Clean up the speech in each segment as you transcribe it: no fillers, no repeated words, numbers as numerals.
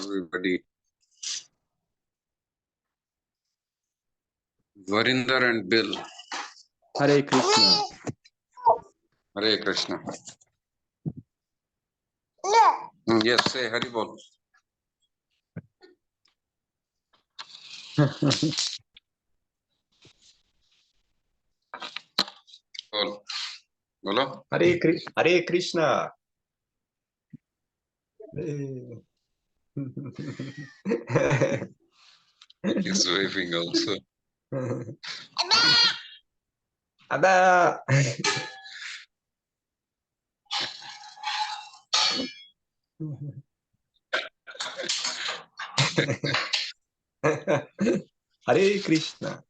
everybody. Varinder and Bill. Hare Krishna. Hare Krishna. Yes, say Hari Bol. Bol. Bolo. Hare Krishna. He's waving also. Ada. Hare Krishna.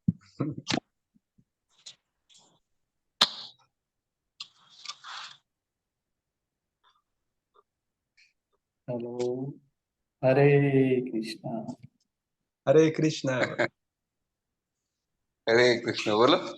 Hello. Hare Krishna. Hare Krishna. Hare Krishna. Bolo.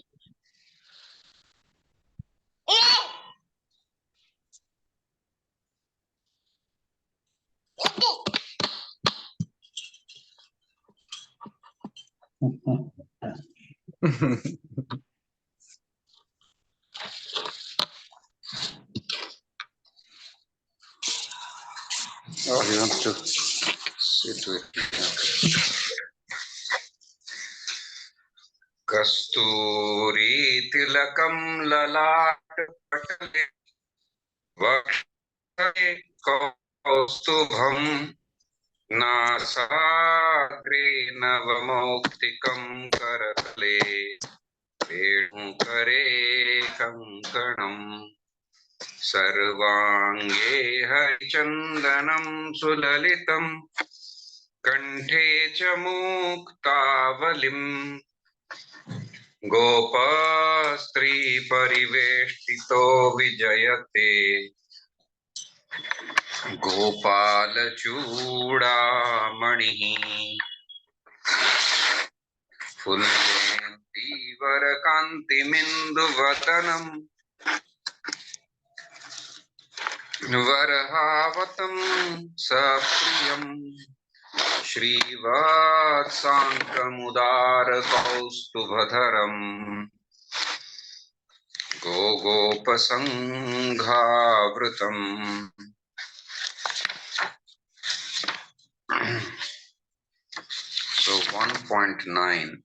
Oh, he wants to sit with me. Kasturi tilakam lalat patale vakshale kaustubham nasagre navamoktikam karatale vedukare kankanam sarvange harichandanam sulalitam कंठे च मुक्तावलिम् गोपस्त्री परिवेष्टितो विजयते गोपालचूडामणिः फुल्लेन्दीवरकान्तिमिन्दुवदनम् वरहावतं सप्रियम् श्रीवत्साङ्कमुदारकौस्तुभधरम् गोगोपसङ्घावृतम् So 1.9.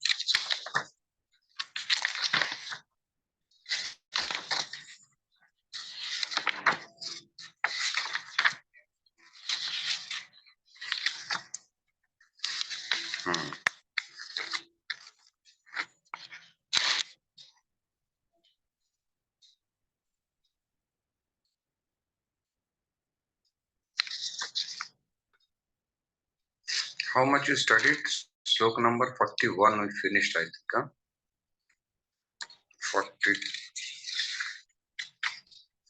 How much you studied? Sloka number 41 we finished, I think. Huh?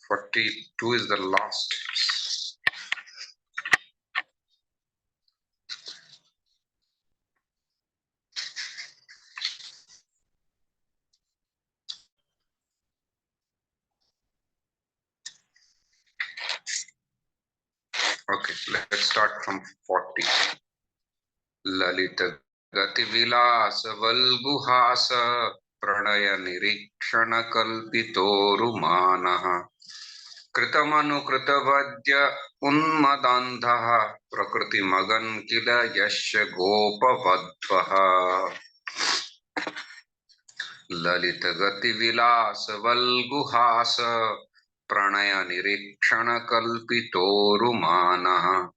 42 is the last. Okay, let's start from 40. Lalita Gati Vilasa Valguhasa Pranaya Nirikshana Kalpito Rumanaha Kritamanu Kritavadya Unmadandhaha Prakriti Magan Kila Yasya Gopavadvaha Lalita Gati Vilasa Valguhasa Pranaya Nirikshana Kalpito Rumanaha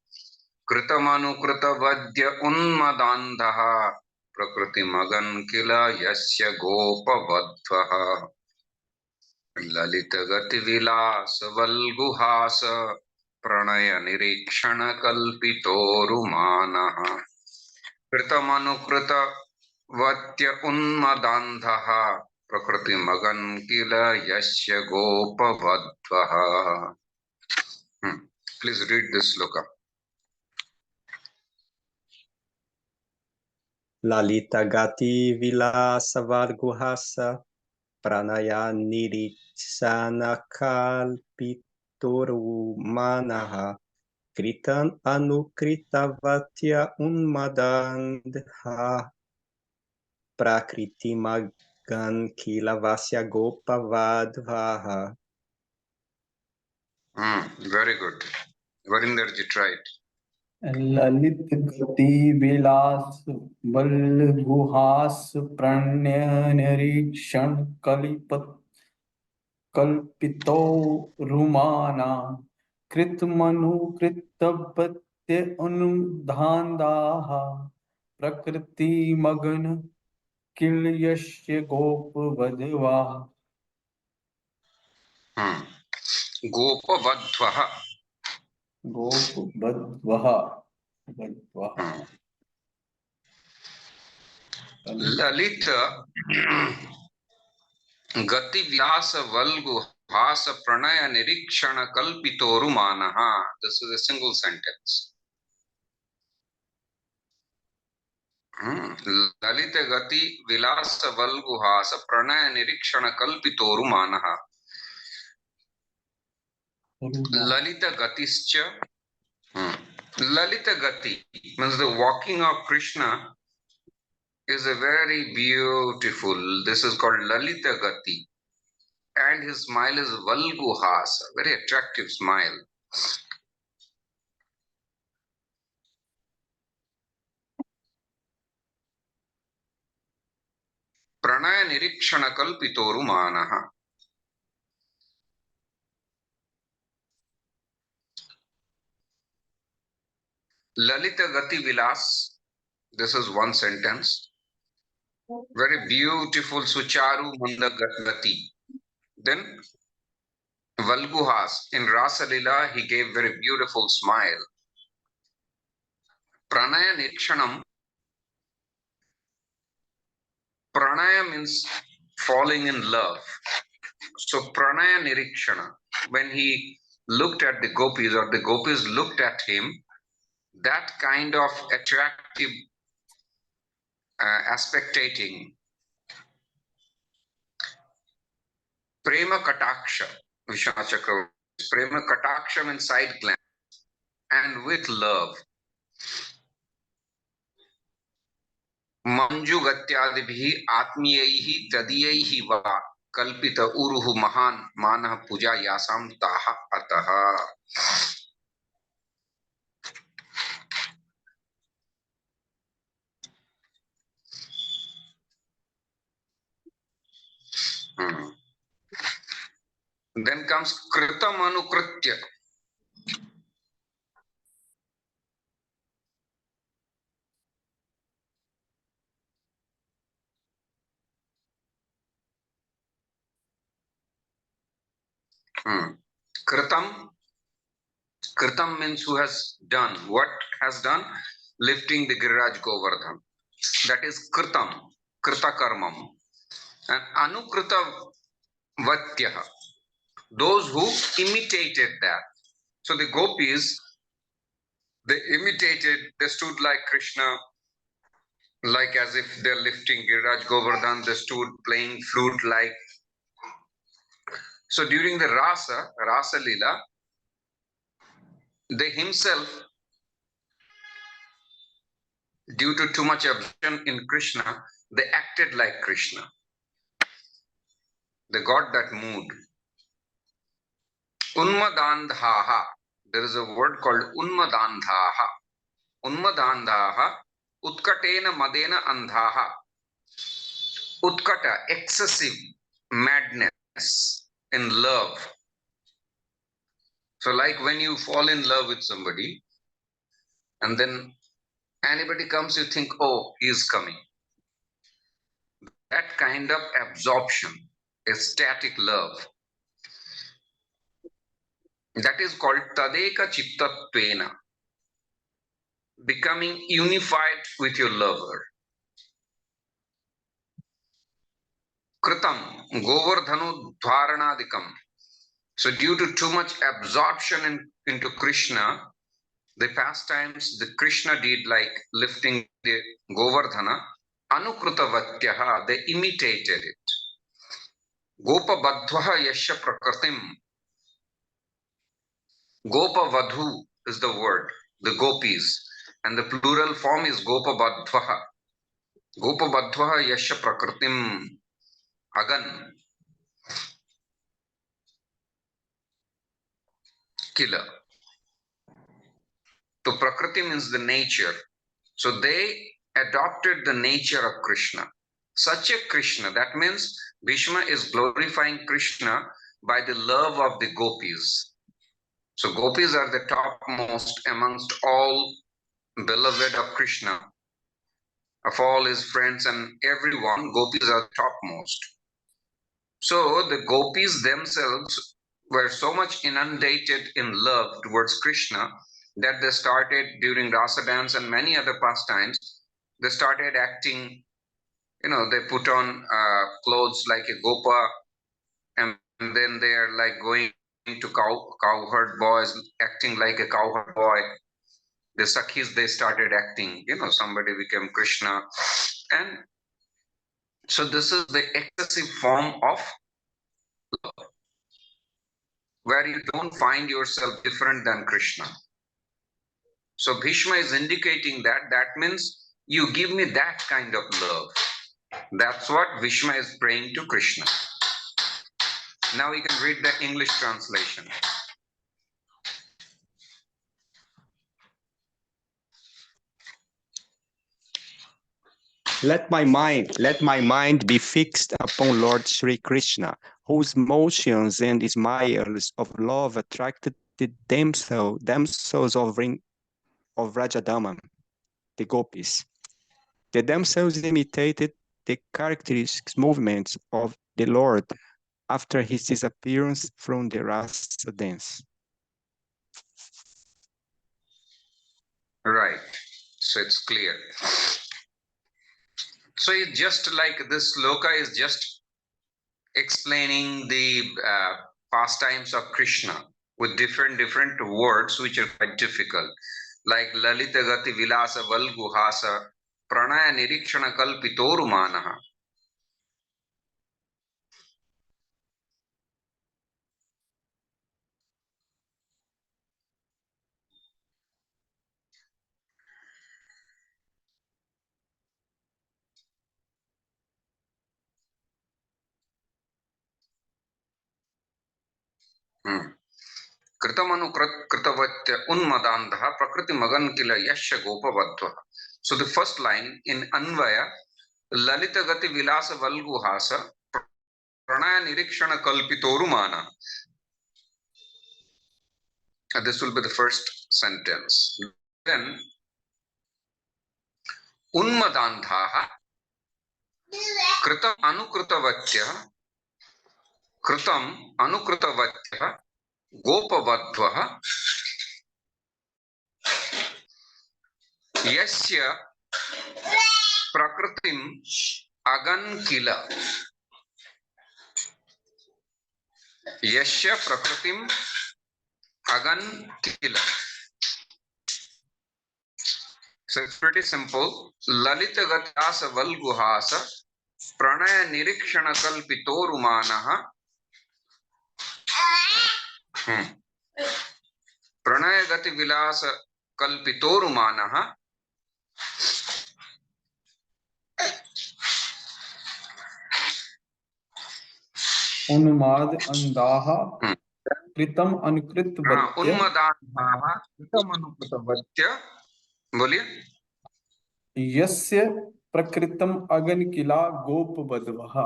Kritamanu-kritavadya unmadandhaha Prakriti Magan Kila Yasya Gopavadvaha Lalita Gati Vilasa Valguhasa Pranaya Nirikshana Kalpito Rumanaha Kritamanu-kritavadya unmadandhaha Prakriti Magan Kila Yasya Gopavadvaha. Please read this sloka. Lalita Gati Vilasa Varguhasa Pranaya Niritsana Kalpitoru Manaha Kritan Anukritavatya Unmadandha Prakriti Magan Kilavasya Gopavadvaha. Very good. Varinderji, try it. Lalit गति विलास बल गुहास प्रणय निरीक्षण कल्पितो रुमाना कृतमनु कृतपत्य अनुधान्दाः प्रकृति मगन किल्यस्य गोपवधवा Gopavadvaha. गोपवधवः Lalita Gati Vyasa Valgu Hasa Pranaya Nirikshana Kalpitoru Manaha. This is a single sentence. Lalita Gati Vilasa Valgu Hasa Pranaya Nirikshana Kalpitoru Manaha. Lalita Gatischa. Lalita Gati means the walking of Krishna is a very beautiful. This is called Lalita Gati. And his smile is Valguhasa, very attractive smile. Pranaya Nirikshana Kalpitoru Manaha. Lalita Gati Vilas. This is one sentence. Very beautiful Sucharu Manda Gati. Then Valguhas. In Rasa Lila, he gave very beautiful smile. Pranaya Nirikshanam. Pranaya means falling in love. So Pranaya Nirikshana. When he looked at the gopis or the gopis looked at him, that kind of attractive aspectating. Prema Kataksha. Vishwanath Chakravarti. Prema Kataksha means side glance. And with love. Manju Gatyadibhi Atmiyaihi Tadiyaihi Va Kalpita Uruhu Mahan Manah Puja Yasam Taha Ataha. Then comes Kritam Anukritya. Kritam. Kritam means who has done. What has done? Lifting the Giriraj Govardhan. That is Kritam. Krita Karmam. And Anukrita Vatyaha. Those who imitated that. So the gopis, they imitated, they stood like Krishna, like as if they're lifting Giriraj Govardhan, they stood playing flute like. So during the Rasa Lila, they himself, due to too much absorption in Krishna, they acted like Krishna. They got that mood. Unmadandhaha. There is a word called Unmadandhaha. Unmadandhaha. Utkatena madena andhaha. Utkata, excessive madness in love. So like when you fall in love with somebody and then anybody comes, you think, oh, he is coming. That kind of absorption, ecstatic love. That is called Tadeka Chittatvena. Becoming unified with your lover. Kritam, Govardhanu Dvaranadikam. So due to too much absorption into Krishna, the pastimes the Krishna did, like lifting the Govardhana, Anukrutavatyaha, they imitated it. Gopa Badhvaha Yasha Prakritim. Gopa Vadhu, is the word, the gopis, and the plural form is gopabadhvaha. Gopabadhvaha yasya prakritim agan kila. So prakriti means the nature. So they adopted the nature of Krishna. Such a Krishna, that means Bhishma is glorifying Krishna by the love of the gopis. So gopis are the topmost amongst all beloved of Krishna. Of all his friends and everyone, gopis are topmost. So the gopis themselves were so much inundated in love towards Krishna that they started during Rasa dance and many other pastimes, they started acting, they put on clothes like a gopa, and then they're like going to cowherd boys, acting like a cowherd boy. The Sakhis, they started acting, somebody became Krishna. And so this is the excessive form of love, where you don't find yourself different than Krishna. So Bhishma is indicating that means you give me that kind of love. That's what Bhishma is praying to Krishna. Now we can read the English translation. Let my mind be fixed upon Lord Sri Krishna, whose motions and smiles of love attracted the damsels of Rajadamam, the gopis. The damsels imitated the characteristic movements of the Lord after his disappearance from the Rasa dance. Right. So it's clear. So it's just like this sloka is just explaining the pastimes of Krishna with different words which are quite difficult, like Lalita Gati Vilasa Valguhasa Pranaya Nirikshana Kalpitorumanaha. Kritamanu Kritavatya Unmadandha Prakriti Magan Kila Yasha Gopavadva. So the first line in Anvaya, Lalita Gati Vilasa Valguhasa Pranaya Nirikshana Kalpitorumana. This will be the first sentence. Then Unmadandhaha Kritam Anukritavatya Gopavadvaha Yasya Prakritim Agan Kila. Yasya Prakritim Agan Kila. So it's pretty simple. Lalita Gatasa Valguhasa Pranaya Nirikshana Kalpitorumanaha. Pranaya Gati Vilasa Kalpitorumanaha. Unmad Andaha Kritam Anukrit Vatya. Unmadandaha Kritam Anukrit Vatya. बोलिए. यस्य प्रकृतम अगन किला गोपवधवः.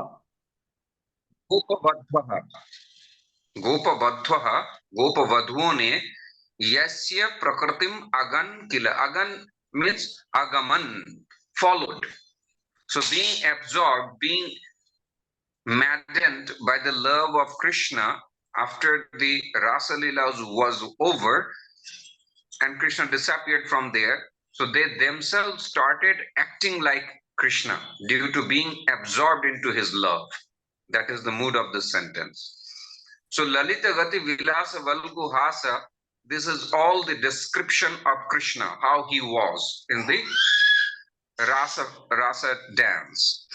गोपवधवः गोपवधुओं ने यस्य प्रकृतिम अगन किला. अगन means agaman, followed. So being absorbed, being maddened by the love of Krishna after the Rasa Leela was over and Krishna disappeared from there. So they themselves started acting like Krishna due to being absorbed into his love. That is the mood of this sentence. So Lalita Gati Vilasa Valguhasa, this is all the description of Krishna, how he was in the Rasa dance.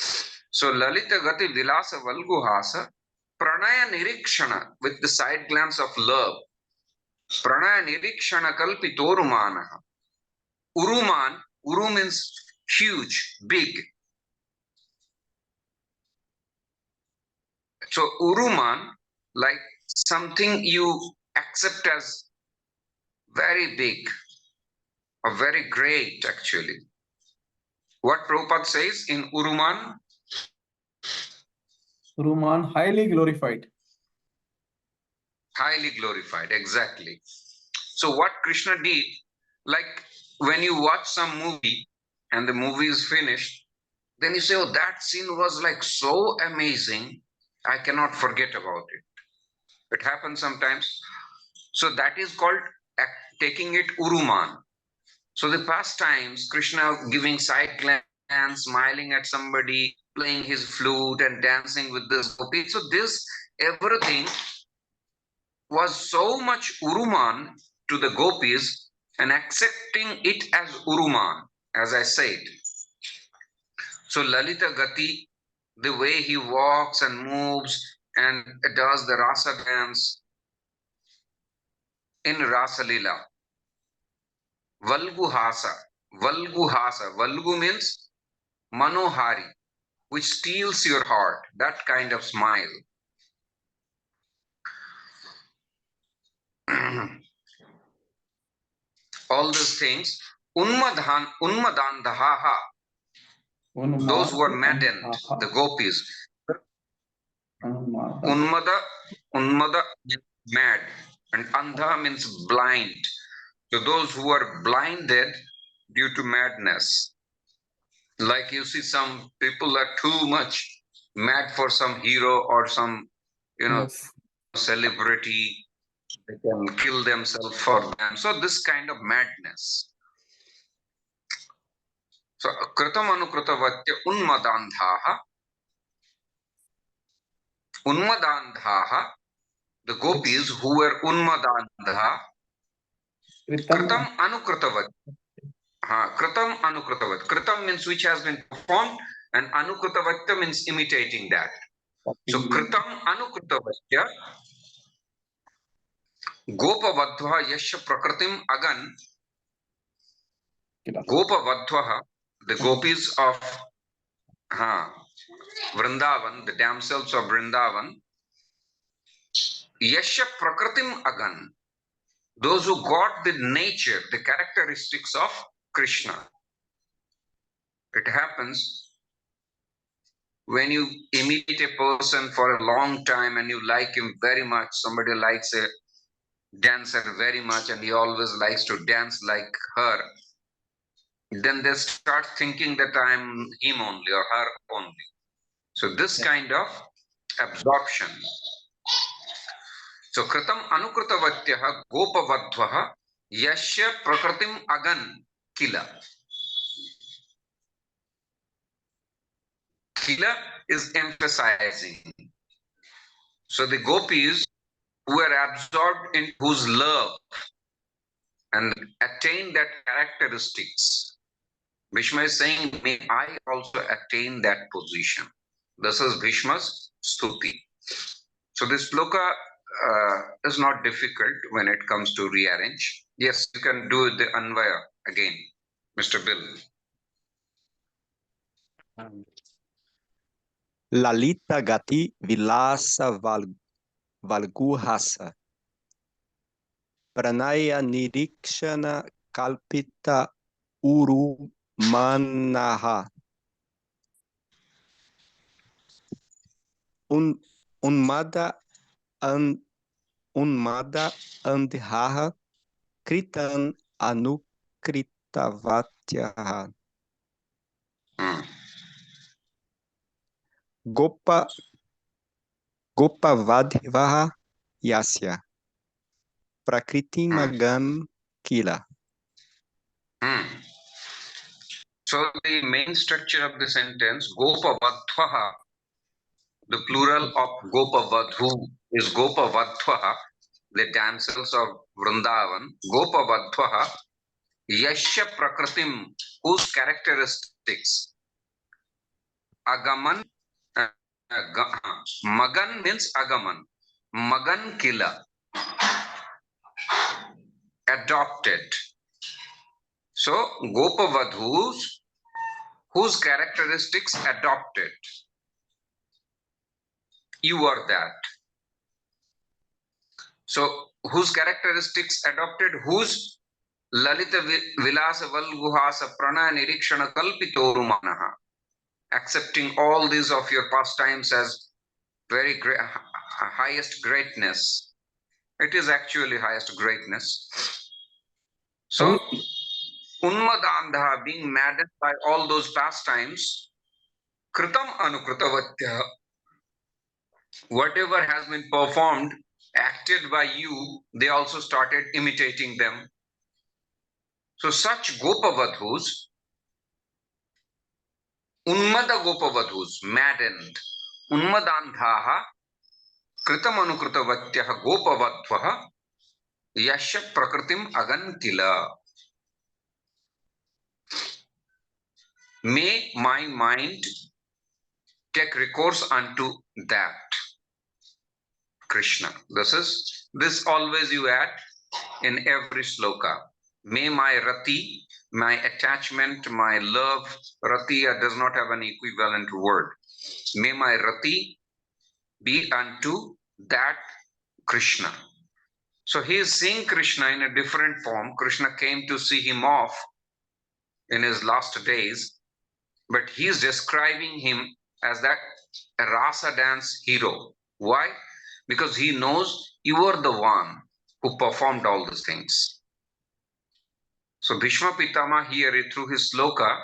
So Lalita Gati Vilasa Valguhasa, Pranaya Nirikshana, with the side glance of love. Pranaya nirikshana kalpitorumanah. Uruman, uru means huge, big. So uruman, like something you accept as very big or very great actually. What Prabhupada says in Uruman? Uruman, highly glorified. Highly glorified, exactly. So what Krishna did, like when you watch some movie and the movie is finished, then you say, oh, that scene was like so amazing, I cannot forget about it. It happens sometimes. So that is called taking it Uruman. So the pastimes, Krishna giving side glance, smiling at somebody, playing his flute and dancing with this gopi. So this everything was so much Uruman to the gopis and accepting it as Uruman, as I said. So Lalita Gati, the way he walks and moves and does the rasa dance in Rasa Lila. Valguhasa. Valguhasa. Valgu means Manohari, which steals your heart, that kind of smile. All these things. Unmadandaha, those who are maddened, the gopis. Unmada means mad, and andha means blind. So those who are blinded due to madness. Like you see some people are too much mad for some hero or some, Yes. celebrity. They can kill themselves for them. So this kind of madness. So kritam anukritavatya unmadandhaha, the gopis who were unmadandha, kritam anukritavat. Kritam anukritavat. Kritam means which has been performed, and anukritavatya means imitating that. So kritam anukritavatya gopavadhva yasya prakritim agan. Gopavadhva, the gopis of Vrindavan, the damsels of Vrindavan, yasya prakritim agan, those who got the nature, the characteristics of Krishna. It happens when you imitate a person for a long time and you like him very much. Somebody likes a dancer very much and he always likes to dance like her. Then they start thinking that I'm him only or her only. So this kind of absorption. So kritam anukritavatyaha gopavadhvaha yasya prakritim agan kila. Kila is emphasizing. So the gopis who are absorbed in whose love and attain that characteristics. Bhishma is saying, may I also attain that position. This is Bhishma's stuti. So this sloka is not difficult when it comes to rearrange. Yes, you can do the Anvaya again, Mr. Bill. Lalita Gati Vilasa Valguhasa. Pranaya Nirikshana Kalpita Urumanaha. Unmada Andhaha Kritan Anukritavatyaha. Gopavadhvaha Yasya. Prakritimagam Kila. So the main structure of the sentence, Gopavadhvaha, the plural of Gopavadhu is Gopavadhvaha, the damsels of Vrindavan. Gopavadhvaha, Yasya Prakritim, whose characteristics. Agaman, Magan means Agaman. Magan Kila. adopted. So Gopavadhus, whose characteristics adopted. You are that. So whose characteristics adopted, whose Lalita Vilasa Valguhasa Prana Nirikshana Kalpitorumanaha, accepting all these of your pastimes as very great, highest greatness. It is actually highest greatness. So Unmadandha, being maddened by all those pastimes, Kritam Anukritavatya, whatever has been performed, acted by you, they also started imitating them. So such Gopavadhus, Unmada Gopavadhus, maddened, Unmadandhaha, Kritamanu Gopavadvaha, Yasha Prakritim Agantila. May my mind take recourse unto that. Krishna. This always you add in every sloka. May my rati, my attachment, my love, rati does not have an equivalent word. May my rati be unto that Krishna. So he is seeing Krishna in a different form. Krishna came to see him off in his last days, but he is describing him as that rasa dance hero. Why? Because he knows you are the one who performed all these things. So Bhishma Pitama here through his sloka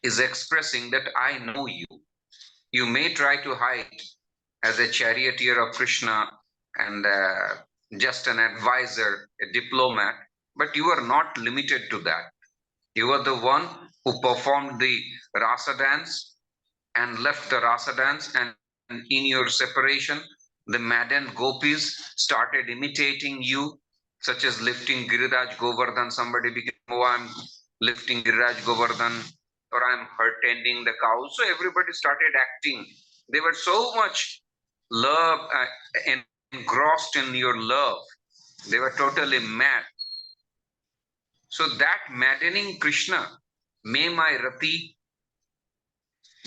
is expressing that I know you. You may try to hide as a charioteer of Krishna and just an advisor, a diplomat, but you are not limited to that. You are the one who performed the rasa dance and left the rasa dance, and in your separation, the maddened gopis started imitating you, such as lifting Giriraj Govardhan. Somebody became, oh, I'm lifting Giriraj Govardhan, or I'm tending the cows. So everybody started acting. They were so much love, engrossed in your love. They were totally mad. So that maddening Krishna, may my rati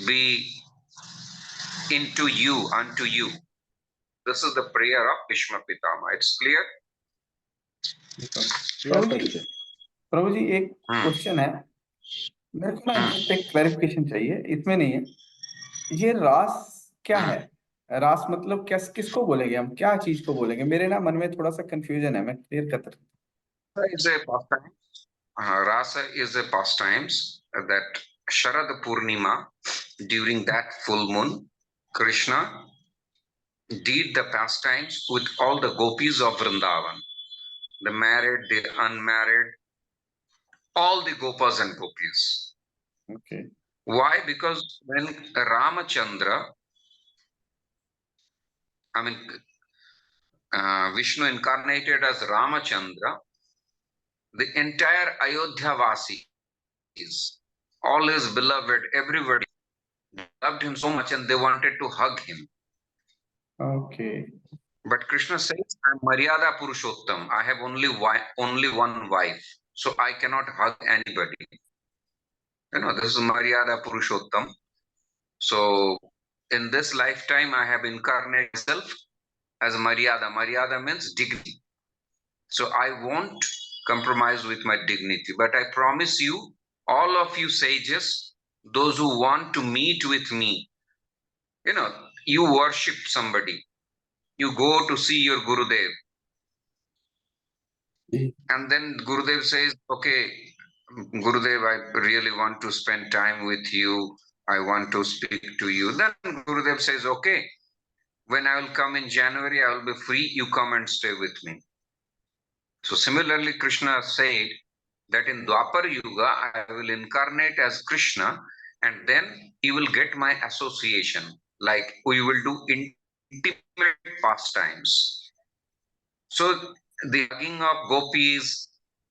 be into you, unto you. This is the prayer of Bhishma Pitama. It's clear? प्रभु जी एक question है, मेरे को ना just एक clarification चाहिए, इसमें नहीं है, ये रास क्या है? रास मतलब क्या, किसको बोलेंगे हम, क्या चीज को बोलेंगे? मेरे ना मन में थोड़ा सा कंफ्यूजन है, मैं क्लियर करता हूं। Is a pastime. Rasa is a pastimes that Sharad Purnima, during that full moon, Krishna did the pastimes with all the gopis of Vrindavan, the married, the unmarried, all the gopas and gopis. Okay. Why? Because when Ramachandra, Vishnu incarnated as Ramachandra, the entire Ayodhya Vasis, all his beloved, everybody loved him so much and they wanted to hug him. Okay. But Krishna says, I'm Maryada Purushottam. I have only one wife, so I cannot hug anybody. This is Maryada Purushottam. So in this lifetime, I have incarnated myself as Maryada. Maryada means dignity. So I won't compromise with my dignity. But I promise you, all of you sages, those who want to meet with me, you worship somebody. You go to see your Gurudev. And then Gurudev says, okay, Gurudev, I really want to spend time with you. I want to speak to you. Then Gurudev says, okay, when I will come in January, I will be free. You come and stay with me. So similarly, Krishna said that in Dwapar Yuga, I will incarnate as Krishna, and then you will get my association. Like we will do intimate pastimes. So the hugging of gopis,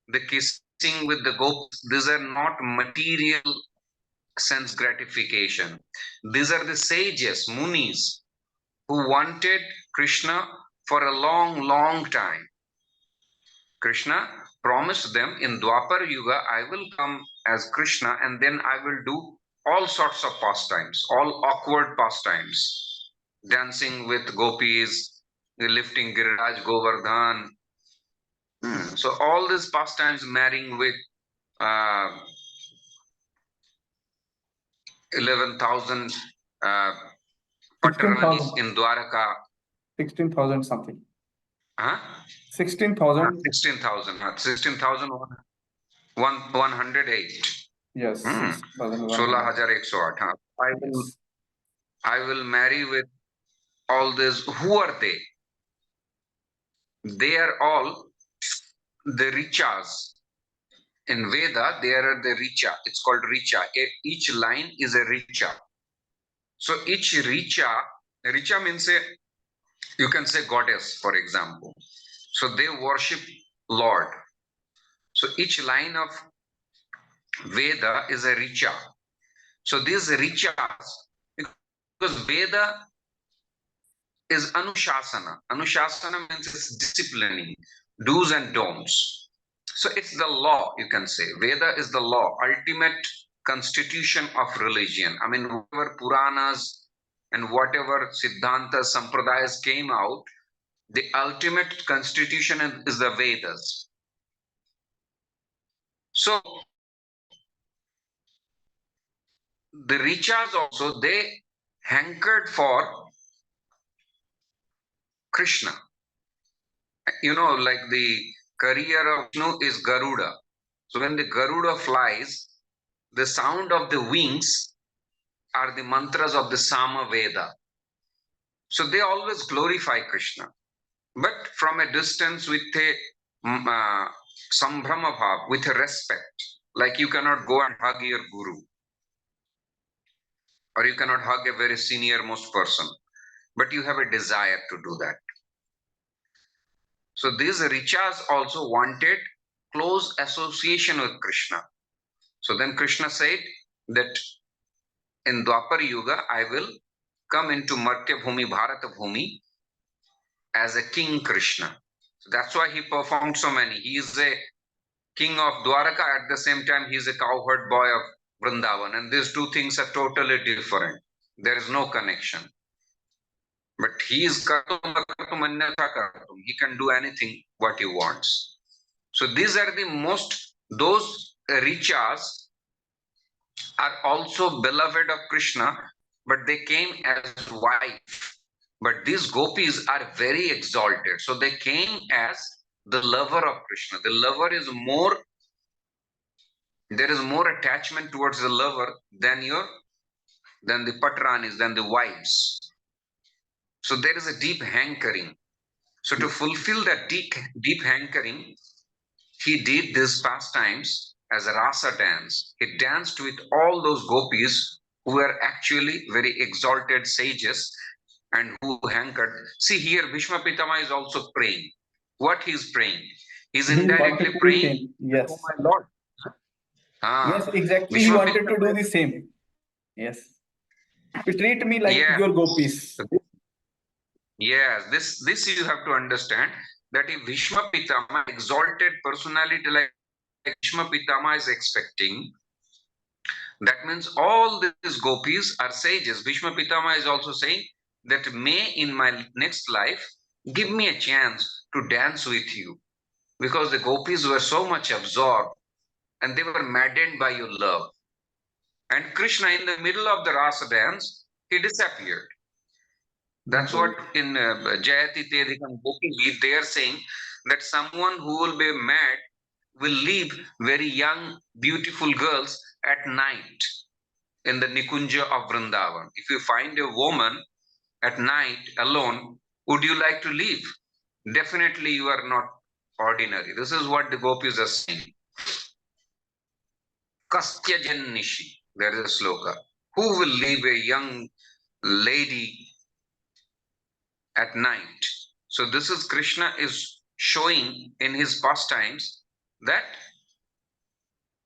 the kissing with the gopis, these are not material sense gratification. These are the sages, munis, who wanted Krishna for a long, long time. Krishna promised them in Dwapar Yuga, I will come as Krishna and then I will do all sorts of pastimes, all awkward pastimes, dancing with gopis, lifting Giriraj Govardhan. So all these pastimes, marrying with uh, 11,000 Patranis 16,000. in Dwaraka. 16,000 something. Huh? 16,000. 16,000. 16,108. Yes, 16,100. 16,108. Huh? Yes. I will marry with all this. Who are they? They are all the Richas. In Veda, they are the Richa. It's called Richa. Each line is a Richa. So each Richa means you can say goddess, for example. So they worship Lord. So each line of Veda is a Richa. So these Richas, because Veda is Anushasana. Anushasana means it's disciplining, do's and don'ts. So it's the law, you can say. Veda is the law, ultimate constitution of religion. I mean, whatever Puranas and whatever Siddhantas, Sampradayas came out, the ultimate constitution is the Vedas. So the Richas also, they hankered for Krishna. You know, like the career of Vishnu is Garuda. So when the Garuda flies, the sound of the wings are the mantras of the Sama Veda. So they always glorify Krishna. But from a distance with a sambhrama bhav, with a respect. Like you cannot go and hug your guru. Or you cannot hug a very senior most person. But you have a desire to do that. So these Richas also wanted close association with Krishna. So then Krishna said that in Dwapar Yuga, I will come into Martya Bhumi, Bharata Bhumi as a King Krishna. So that's why he performed so many. He is a king of Dwaraka, at the same time he is a cowherd boy of Vrindavan. And these two things are totally different. There is no connection. But he is Kartum Kartum Anyatha Kartum. He can do anything what he wants. So these are the most, those Richas are also beloved of Krishna, but they came as wife. But these gopis are very exalted. So they came as the lover of Krishna. The lover is more, there is more attachment towards the lover than the patranis, than the wives. So there is a deep hankering. So to fulfill that deep hankering, he did these pastimes as a rasa dance. He danced with all those gopis who were actually very exalted sages and who hankered. See here, Bhishma Pitama is also praying. What he is praying? He is indirectly praying, yes. Oh my Lord. Yes, exactly. Bhishma He wanted Pitama, to do the same. Yes. To treat me like yeah, your gopis. Yes, this you have to understand, that if Bhishma Pitama, exalted personality like Bhishma Pitama is expecting, that means all these gopis are sages. Bhishma Pitama is also saying that may in my next life give me a chance to dance with you, because the gopis were so much absorbed and they were maddened by your love. And Krishna, in the middle of the rasa dance, he disappeared. That's what in Jayati Tedikam Gopi, they are saying that someone who will be mad will leave very young, beautiful girls at night in the Nikunja of Vrindavan. If you find a woman at night alone, would you like to leave? Definitely you are not ordinary. This is what the gopis are saying. Kastya Jannishi, there is a sloka. Who will leave a young lady at night? So this is Krishna is showing in his pastimes that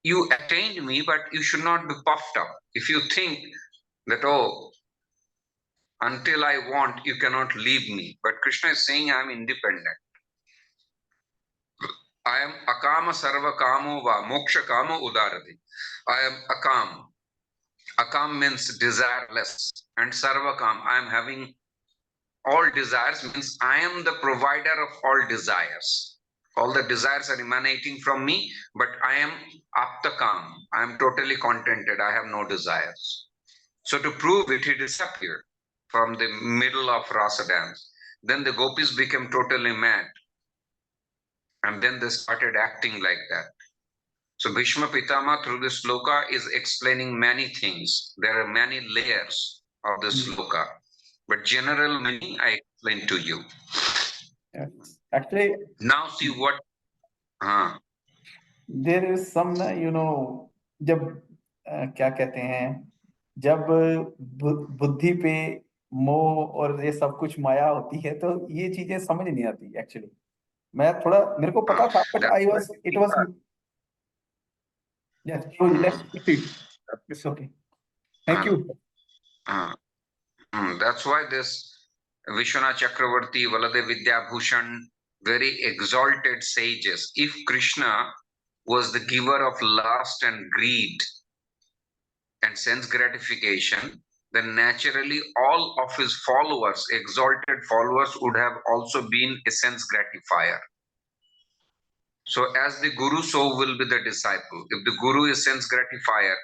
you attained me, but you should not be puffed up. If you think that, oh, until I want, you cannot leave me. But Krishna is saying, I'm independent. I am akama sarva kamo va moksha kamo udarati. I am akam. Akam means desireless, and sarva kam, I am having all desires, means I am the provider of all desires. All the desires are emanating from me, but I am aptakam. I am totally contented. I have no desires. So to prove it, he disappeared from the middle of rasa dance. Then the gopis became totally mad. And then they started acting like that. So Bhishma Pitama through this sloka is explaining many things. There are many layers of this sloka. But general meaning I explained to you. Yes. Actually, Now see what there is some ना जब क्या कहते हैं, जब बुद्धि पे मोह और ये सब कुछ माया होती है तो ये चीजें समझ नहीं आती एक्चुअली. मैं थोड़ा, मेरे को पता था but that's I why was it was. Yes, let's proceed. It's okay. Thank you. that's why this Vishwanath Chakravarti, Valadev Vidyabhushan, very exalted sages. If Krishna was the giver of lust and greed and sense gratification, then naturally all of his followers, exalted followers, would have also been a sense gratifier. So as the guru, so will be the disciple. If the guru is sense gratifier,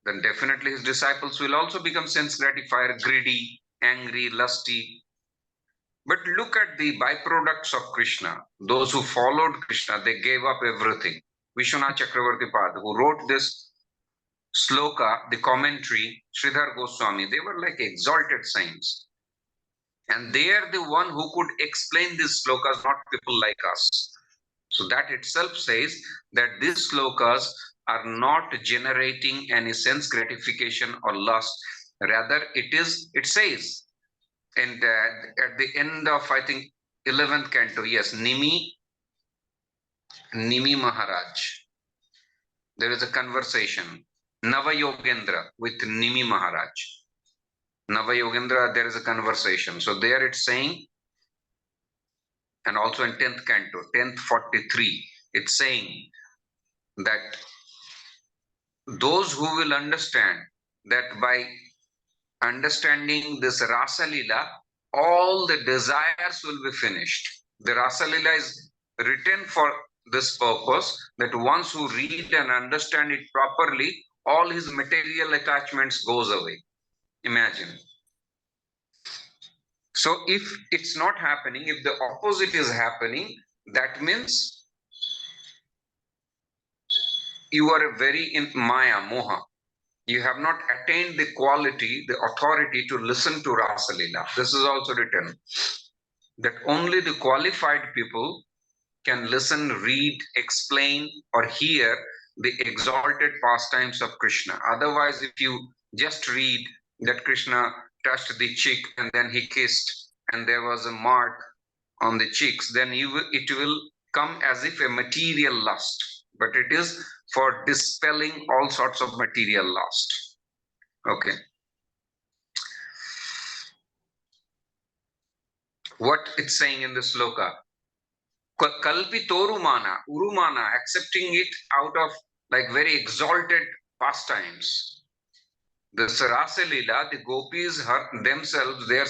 then definitely his disciples will also become sense gratifier, greedy, angry, lusty. But look at the byproducts of Krishna. Those who followed Krishna, they gave up everything. Vishwanath Chakravarti Pad, who wrote this sloka, the commentary, Sridhar Goswami, they were like exalted saints. And they are the one who could explain these slokas, not people like us. So that itself says that these slokas are not generating any sense gratification or lust. Rather, it says, and at the end of, I think, 11th canto, yes, Nimi Maharaj, there is a conversation, Nava Yogendra with Nimi Maharaj. Nava Yogendra, there is a conversation. So there it's saying, and also in 10th canto, 10th 43, it's saying that those who will understand that by understanding this Rasa Lila, all the desires will be finished. The Rasa Lila is written for this purpose, that once who read and understand it properly, all his material attachments goes away. Imagine. So if it's not happening, if the opposite is happening, that means you are very in Maya, Moha. You have not attained the quality, the authority to listen to Rasa Lila. This is also written, that only the qualified people can listen, read, explain, or hear the exalted pastimes of Krishna. Otherwise, if you just read that Krishna touched the cheek and then he kissed and there was a mark on the cheeks, then it will come as if a material lust. But it is for dispelling all sorts of material lust. Okay. What it's saying in the sloka, Kalpitorumana, Urumana, accepting it out of like very exalted pastimes. The Rasa Lila, the gopis themselves, they are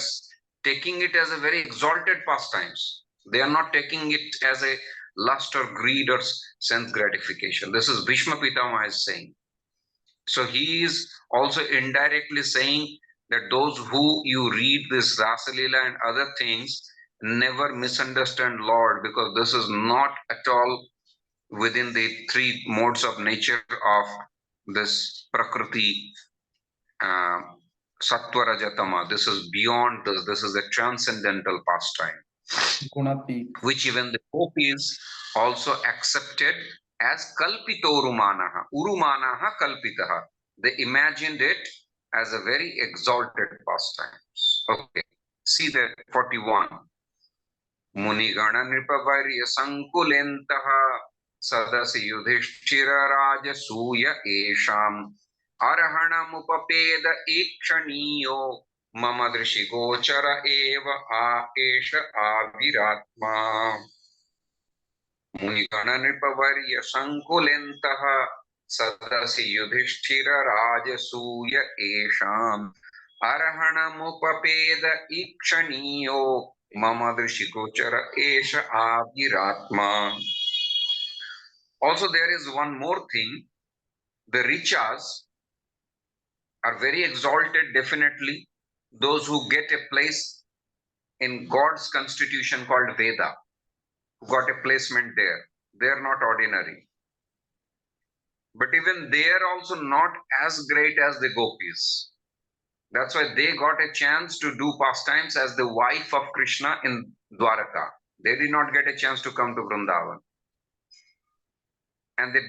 taking it as a very exalted pastimes. They are not taking it as a lust or greed or sense gratification. This is Bhishma Pitama is saying. So he is also indirectly saying that those who you read this Rasa Lila and other things, never misunderstand Lord, because this is not at all within the three modes of nature of this Prakriti, Sattva Rajatama. This is beyond this. This is a transcendental pastime, which even the gopis also accepted as Kalpito Urumanaha. Urumanaha Kalpitaha. They imagined it as a very exalted pastime. Okay, see the 41. Munigana Nripavarya Sankulentaha Sadasi Yudhishthira Rajasuya Esham Arahanamupapeda Ikshaniyo Mama Drishigochara Eva A Esha Aviratma. मुनिगणनृपवर्य संकुलेन्तः सदसि युधिष्ठिर राजसूय एषाम् अर्हणमुपपेद ईक्षणीयो मम दृशिगोचर एष आविरात्मा. Also there is one more thing. The riches are very exalted, definitely. Those who get a place in God's constitution called Veda, who got a placement there, they are not ordinary. But even they are also not as great as the gopis. That's why they got a chance to do pastimes as the wife of Krishna in Dwaraka. They did not get a chance to come to Vrindavan. And the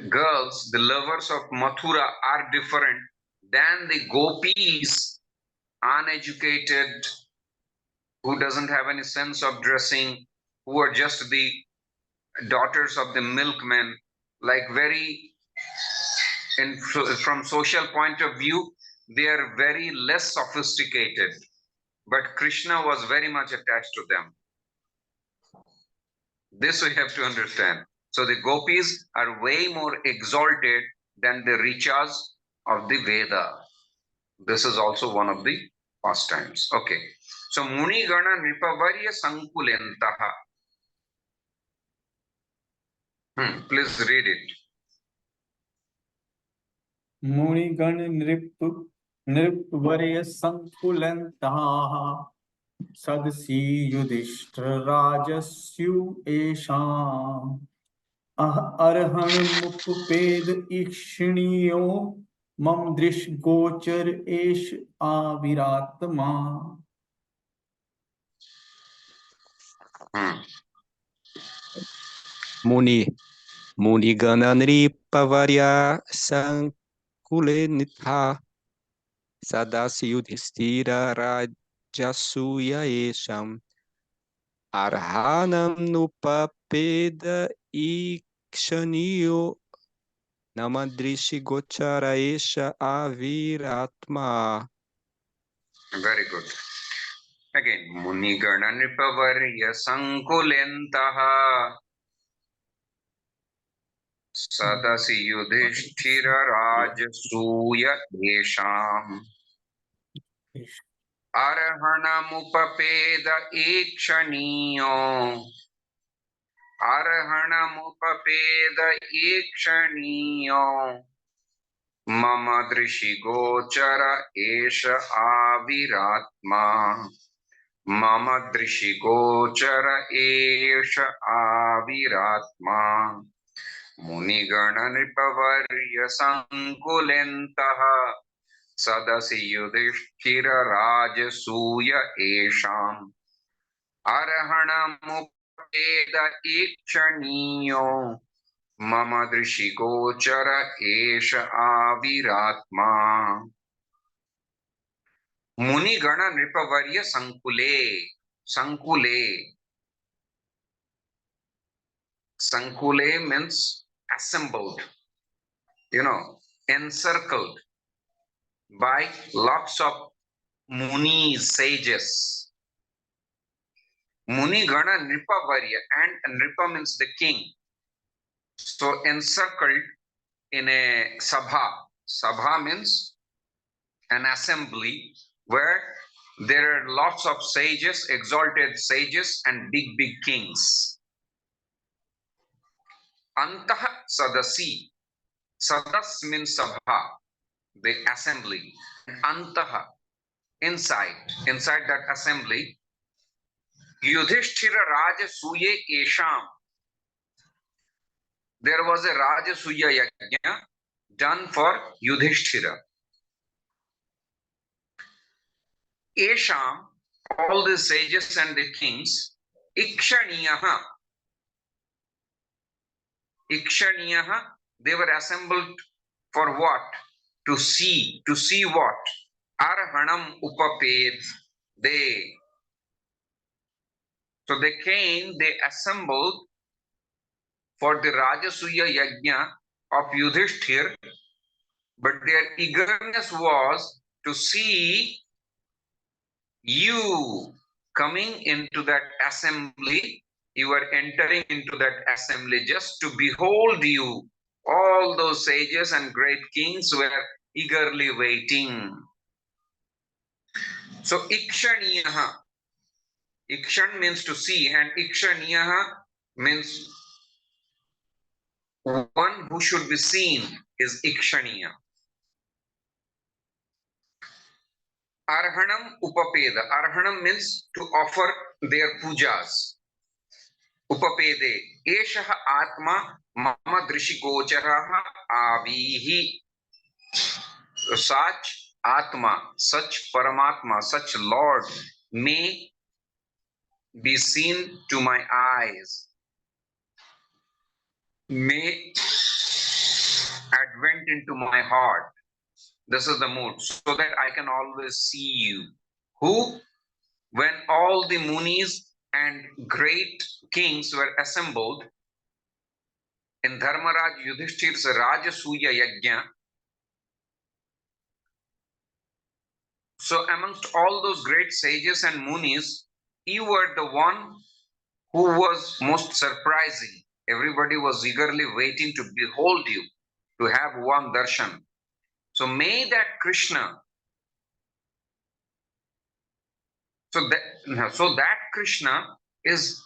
girls, the lovers of Mathura, are different than the gopis, uneducated, who doesn't have any sense of dressing, who are just the daughters of the milkmen, like very, from social point of view, they are very less sophisticated. But Krishna was very much attached to them. This we have to understand. So the gopis are way more exalted than the riches of the Veda. This is also one of the pastimes. Okay. So Muni Gana Nripavarya Sankulantaha. Please read it. मुनिगण नृपवर्य संकुलन्तः सदसि युधिष्ठिरराजस्युयेषाम् अर्हणमुपपेद ईक्षणीयो मम दृष्टिगोचर एष आविरात्मा. Munigana Nripavarya Sankulenitha Sadasi Yudhishthira Rajasuya Esham Arhanam Nupapeda Ikshaniyo Namadrishi Gochara Esha Aviratma. Very good. Again, Munigana Nripavarya Sankulantaha Sadasi Yudhishthira Rajasuya Esham Arhanamupapeda Ikshaniyo Mama Drishigochara Esha Aviratma. Mama Drishigochara Esha Aviratma. Munigana Nripavarya Sankulantaha Sadasi Yudhishthira Rajasuya Esham Arhanamupapeda Ikshaniyo Mama Drishigochara Esha Aviratma. Munigana Nripavarya Sankule. Sankule. Sankule means assembled, encircled by lots of munis, sages. Munigana Nripavarya, and Nripa means the king. So encircled in a sabha. Sabha means an assembly where there are lots of sages, exalted sages, and big kings. Antaha sadasi. Sadas means sabha, the assembly. Antaha, inside that assembly. Yudhishthira Rajasuye Esham. There was a Rajasuya Yajna done for Yudhishthira. Esham, all the sages and the kings, Ikshaniyaha. Ikshaniyaha, they were assembled for what? To see what? Arhanam upaped. So they came, they assembled for the Rajasuya Yajna of Yudhishthir, but their eagerness was to see you coming into that assembly you were entering into that assembly just to behold you. All those sages and great kings were eagerly waiting. So ikshaniyaha, ikshan means to see, and ikshaniyaha means one who should be seen is ikshaniya. Arhanam upapeda. Arhanam means to offer their pujas. Upapede. Eshaha atma mama drishikocharaha avihi. Such atma, such paramatma, such Lord may be seen to my eyes, may advent into my heart. This is the mood, so that I can always see you. Who? When all the munis and great kings were assembled in Dharmaraj Yudhishthir's Rajasuya Yajna, so amongst all those great sages and munis, you were the one who was most surprising. Everybody was eagerly waiting to behold you, to have one darshan. So may that Krishna, so that Krishna is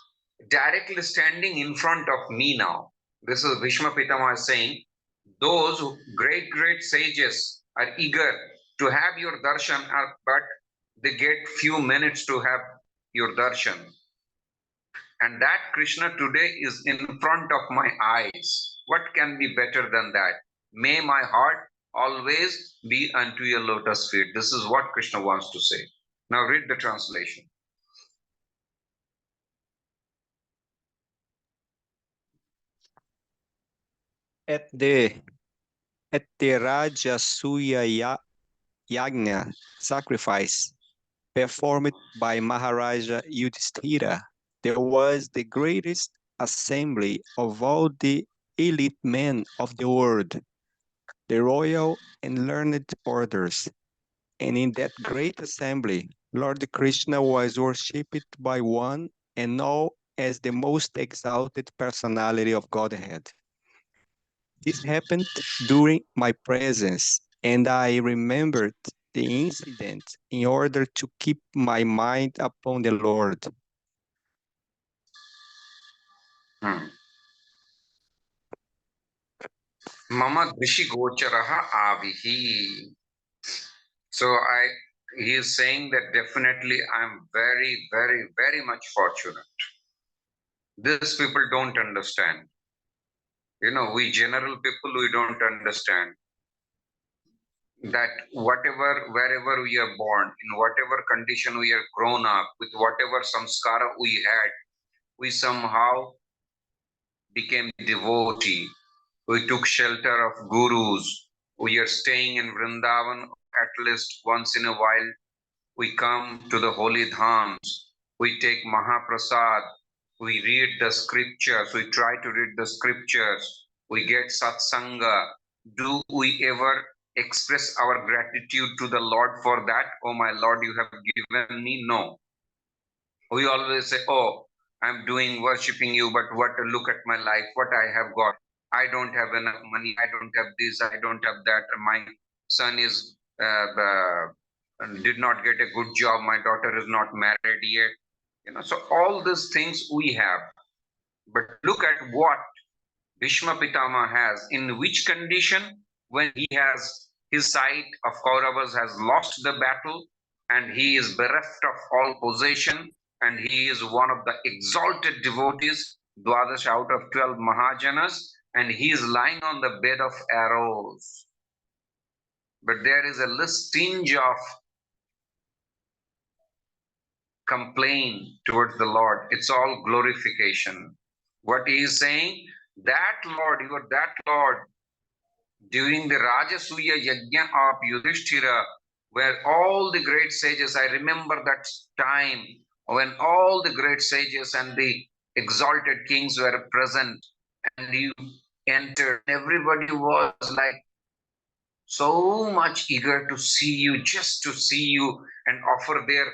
directly standing in front of me now. This is Bhishma Pitama saying, those great sages are eager to have your darshan, but they get few minutes to have your darshan. And that Krishna today is in front of my eyes. What can be better than that? May my heart always be unto your lotus feet. This is what Krishna wants to say. Now read the translation. At the Rajasuya Yagna sacrifice performed by Maharaja Yudhishthira, there was the greatest assembly of all the elite men of the world, the royal and learned orders. And in that great assembly, Lord Krishna was worshipped by one and all as the most exalted personality of Godhead. This happened during my presence, and I remembered the incident in order to keep my mind upon the Lord. Mama Drishi Gocharaha Avihi. So he is saying that definitely I'm very, very, very much fortunate. These people don't understand. We general people, we don't understand that wherever we are born, in whatever condition we are grown up, with whatever samskara we had, we somehow became devotee. We took shelter of gurus. We are staying in Vrindavan at least once in a while. We come to the holy dhams. We take Mahaprasad. We read the scriptures. We try to read the scriptures. We get satsanga. Do we ever express our gratitude to the Lord for that? Oh, my Lord, you have given me? No. We always say, oh, I'm worshipping you, but look at my life, what I have got. I don't have enough money. I don't have this. I don't have that. My son is did not get a good job. My daughter is not married yet. So all these things we have. But look at what Bhishma Pitama has. In which condition? When he has his side of Kauravas has lost the battle and he is bereft of all possession, and he is one of the exalted devotees, Dwadash out of 12 Mahajanas, and he is lying on the bed of arrows. But there is a little tinge of complaint towards the Lord. It's all glorification. What he is saying, that Lord, you are that Lord, during the Rajasuya Yajna of Yudhishthira, where all the great sages, I remember that time when all the great sages and the exalted kings were present, and you entered, everybody was like so much eager to see you, just to see you and offer their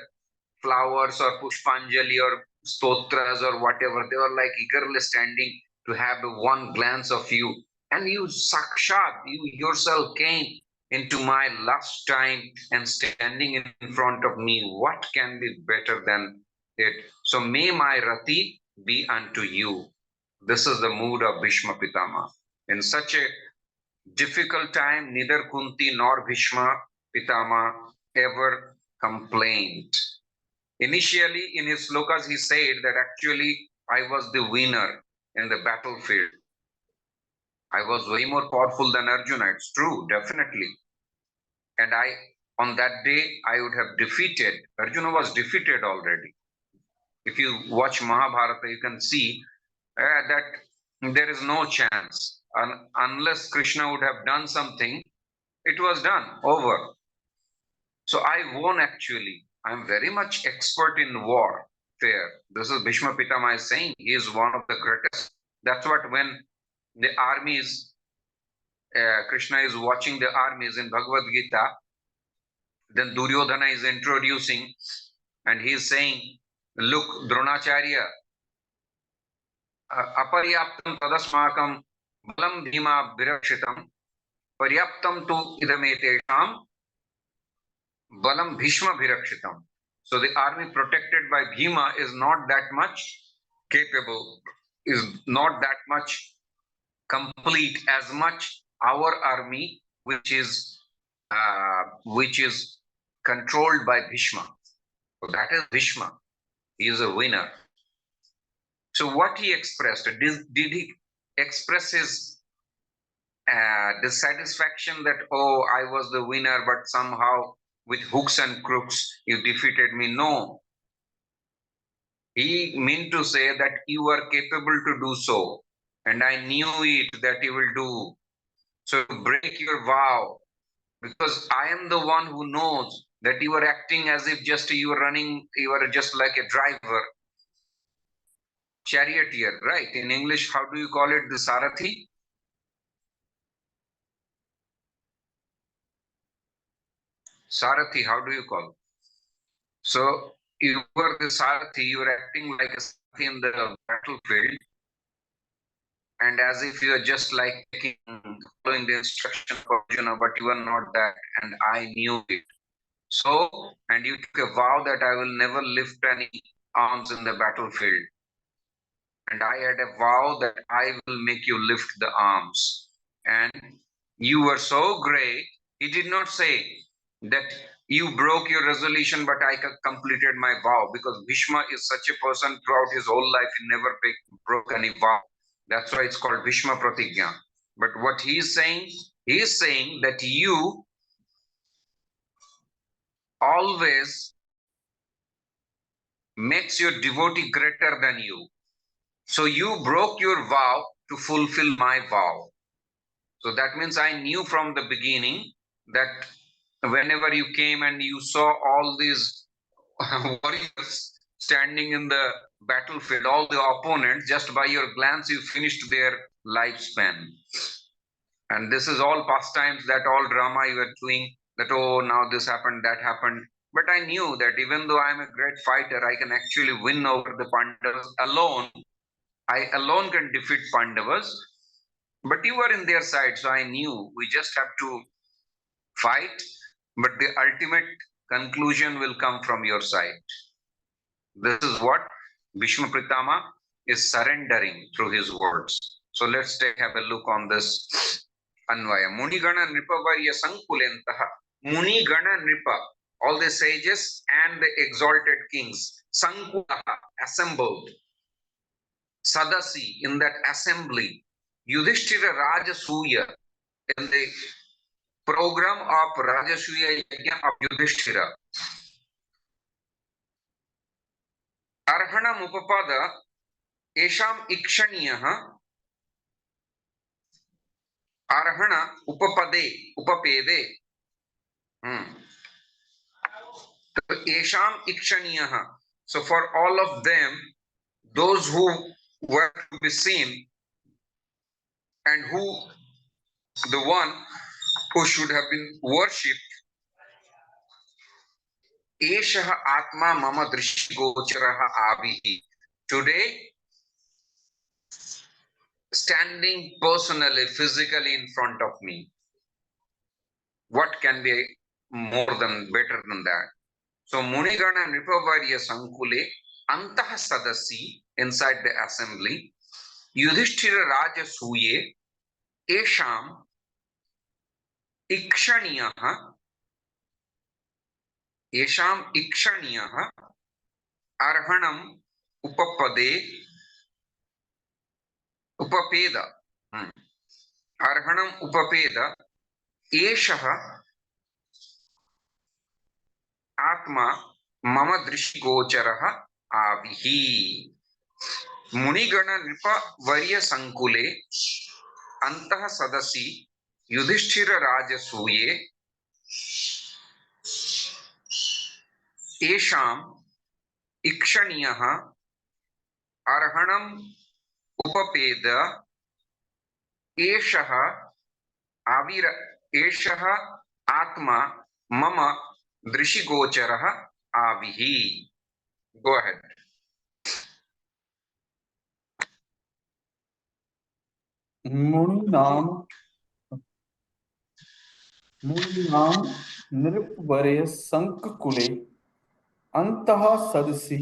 flowers or pushpanjali or stotras or whatever. They were like eagerly standing to have one glance of you. And you sakshat, you yourself came into my last time and standing in front of me. What can be better than it? So may my rati be unto you. This is the mood of Bhishma Pitama. In such a difficult time, neither Kunti nor Bhishma Pitama ever complained. Initially, in his slokas, he said that actually I was the winner in the battlefield. I was way more powerful than Arjuna. It's true, definitely. And on that day, I would have defeated. Arjuna was defeated already. If you watch Mahabharata, you can see that there is no chance. Unless Krishna would have done something, it was done, over. So I won actually. I'm very much expert in warfare. This is Bhishma Pitama is saying. He is one of the greatest. That's what when the armies, Krishna is watching the armies in Bhagavad Gita, then Duryodhana is introducing and he is saying, look, Dronacharya, aparyaptam tadasmakam balam bhima virakshitam paryaptam tu idametesham balam bhishma virakshitam. So the army protected by Bhima is not that much capable, is not that much complete as much our army, which is controlled by Bhishma. So that is Bhishma. He is a winner. So what he expressed, did he express his dissatisfaction that, oh, I was the winner, but somehow with hooks and crooks you defeated me? No. He meant to say that you are capable to do so, and I knew it that you will do. So break your vow, because I am the one who knows that you are acting as if just you are running, you are just like a driver, charioteer, right? In English, how do you call it? The Sarathi? Sarathi, how do you call? So you were the Sarathi, you are acting like a Sarathi in the battlefield, and as if you are just like following the instruction of Arjuna, but you are not that, and I knew it. So, and you took a vow that I will never lift any arms in the battlefield. And I had a vow that I will make you lift the arms. And you were so great. He did not say that you broke your resolution, but I completed my vow, because Bhishma is such a person throughout his whole life, he never broke any vow. That's why it's called Bhishma Pratigya. But what he is saying that you always makes your devotee greater than you. So you broke your vow to fulfill my vow. So that means I knew from the beginning that whenever you came and you saw all these warriors standing in the battlefield, all the opponents, just by your glance, you finished their lifespan. And this is all pastimes, that all drama you were doing, that, oh, now this happened, that happened. But I knew that even though I'm a great fighter, I can actually win over the Pandavas alone. I alone can defeat Pandavas. But you were in their side, so I knew we just have to fight, but the ultimate conclusion will come from your side. This is what Bhishma Pitama is surrendering through his words. So let's have a look on this Anvaya. Munigana Nripavarya Sankulentaha. Munigana Nripa, all the sages and the exalted kings. Sankulaha, assembled. Sadasi, in that assembly. Yudhishthira Rajasuya, in the program of Rajasuya Yajna of Yudhishthira. Arhana Mupapada Esham Ikshaniyaha. Arhana Upapede. Esham Ikshaniyaha. So for all of them, those who were to be seen, and who, the one who should have been worshipped, Eshaha Atma Mama Drishi Gocharaha Abihi. Today, standing personally, physically in front of me, what can be more than better than that? So Munigana Nipavarya Sankule Antah Sadasi inside the assembly, Yudhishthira Raja Suye Esham Ikshaniyaha Arhanam Upapeda Arhanam Upapeda Eshaha Atma Mama Drishigocaraha Avihi Munigana Nipa Varya Sankule Antah Sadasi Yudhishthira Raja Suye Esham Ikshaniyaha Arhanam Upapeda Eshaha Atma Mama Drishigocaraha Avihi. Go ahead. मुनिनाम नृपवर्य संकुले अंतः सदसि